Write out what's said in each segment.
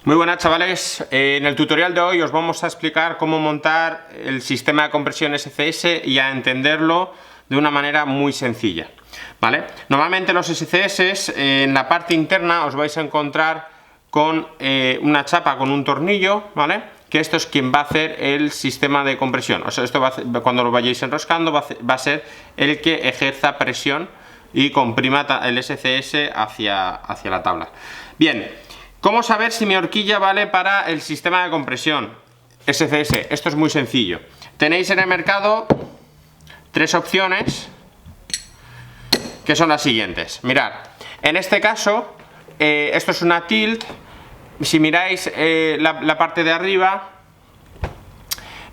Muy buenas, chavales. En el tutorial de hoy os vamos a explicar cómo montar el sistema de compresión SCS y a entenderlo de una manera muy sencilla, ¿vale? Normalmente los SCS en la parte interna os vais a encontrar con una chapa con un tornillo, ¿vale? Que esto es quien va a hacer el sistema de compresión. O sea, esto cuando lo vayáis enroscando va a ser el que ejerza presión y comprima el SCS hacia la tabla. Bien, ¿cómo saber si mi horquilla vale para el sistema de compresión SCS? Esto es muy sencillo. Tenéis en el mercado tres opciones que son las siguientes. Mirad, en este caso, esto es una tilt. Si miráis la parte de arriba,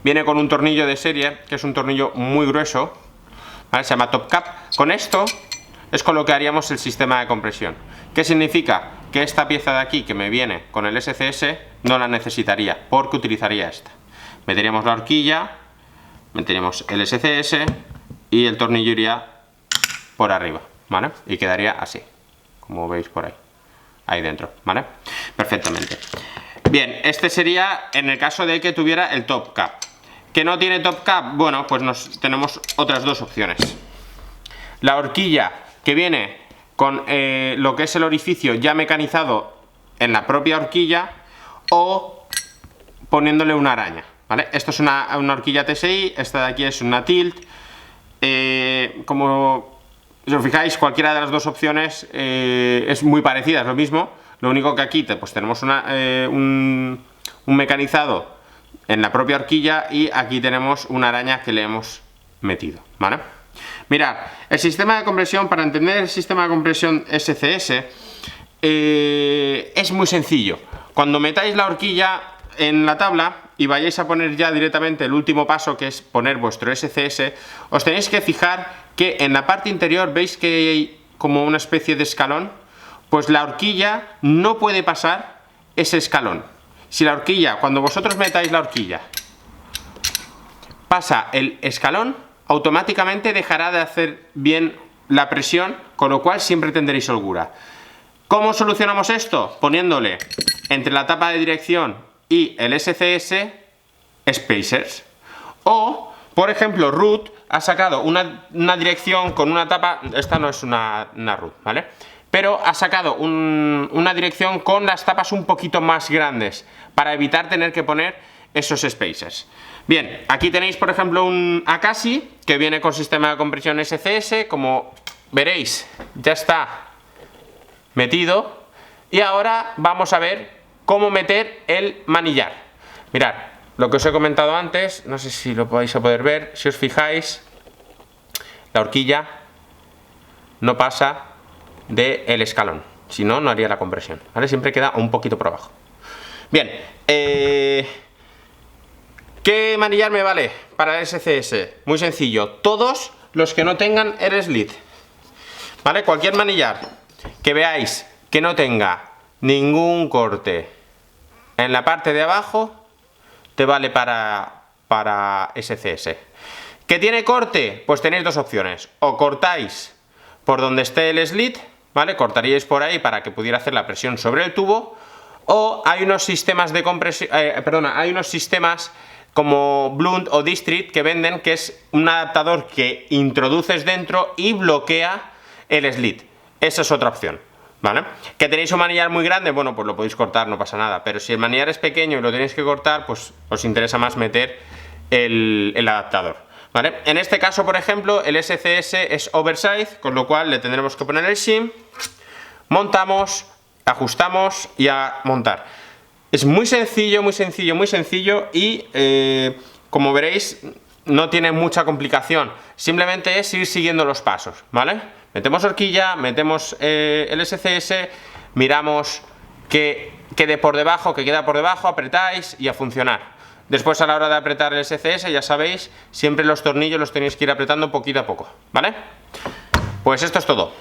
viene con un tornillo de serie, que es un tornillo muy grueso, ¿vale? Se llama Top Cap. Con esto es con lo que haríamos el sistema de compresión. ¿Qué significa? Que esta pieza de aquí que me viene con el SCS no la necesitaría, porque utilizaría esta. Meteríamos la horquilla, meteríamos el SCS y el tornillo iría por arriba, ¿vale? Y quedaría así, como veis por ahí, ahí dentro, ¿vale? Perfectamente. Bien, este sería en el caso de que tuviera el Top Cap. ¿Que no tiene Top Cap? Bueno, pues tenemos otras dos opciones. La horquilla que viene con lo que es el orificio ya mecanizado en la propia horquilla, o poniéndole una araña, ¿vale? Esto es una horquilla TSI, esta de aquí es una tilt. Como si os fijáis, cualquiera de las dos opciones es muy parecida, es lo mismo. Lo único que aquí pues tenemos un mecanizado en la propia horquilla y aquí tenemos una araña que le hemos metido, ¿vale? Mirad, el sistema de compresión, para entender el sistema de compresión SCS, es muy sencillo. Cuando metáis la horquilla en la tabla y vayáis a poner ya directamente el último paso, que es poner vuestro SCS, os tenéis que fijar que en la parte interior veis que hay como una especie de escalón. Pues la horquilla no puede pasar ese escalón. Si la horquilla, cuando vosotros metáis la horquilla, pasa el escalón, automáticamente dejará de hacer bien la presión, con lo cual siempre tendréis holgura. ¿Cómo solucionamos esto? Poniéndole entre la tapa de dirección y el SCS spacers. O, por ejemplo, Root ha sacado una dirección con una tapa, esta no es una Root, ¿vale? Pero ha sacado una dirección con las tapas un poquito más grandes, para evitar tener que poner esos spacers. Bien, aquí tenéis por ejemplo un Akashi que viene con sistema de compresión SCS, como veréis ya está metido, y ahora vamos a ver cómo meter el manillar. Mirad, lo que os he comentado antes, no sé si lo vais a poder ver, si os fijáis, la horquilla no pasa del escalón, si no, no haría la compresión, ¿vale? Siempre queda un poquito por abajo. Bien, ¿qué manillar me vale para el SCS? Muy sencillo, todos los que no tengan el slit, ¿vale? Cualquier manillar que veáis que no tenga ningún corte en la parte de abajo, te vale para SCS. ¿Que tiene corte? Pues tenéis dos opciones. O cortáis por donde esté el slit, ¿vale? Cortaríais por ahí para que pudiera hacer la presión sobre el tubo. O hay unos sistemas de compresión, hay unos sistemas como Blunt o District que venden, que es un adaptador que introduces dentro y bloquea el slit. Esa es otra opción, ¿vale? ¿Que tenéis un manillar muy grande? Bueno, pues lo podéis cortar, no pasa nada. Pero si el manillar es pequeño y lo tenéis que cortar, pues os interesa más meter el adaptador, ¿vale? En este caso, por ejemplo, el SCS es oversize, con lo cual le tendremos que poner el shim, montamos, ajustamos y a montar. Es muy sencillo, muy sencillo, muy sencillo y como veréis no tiene mucha complicación. Simplemente es ir siguiendo los pasos, ¿vale? Metemos horquilla, metemos el SCS, miramos que quede por debajo, que queda por debajo, apretáis y a funcionar. Después, a la hora de apretar el SCS, ya sabéis, siempre los tornillos los tenéis que ir apretando poquito a poco, ¿vale? Pues esto es todo.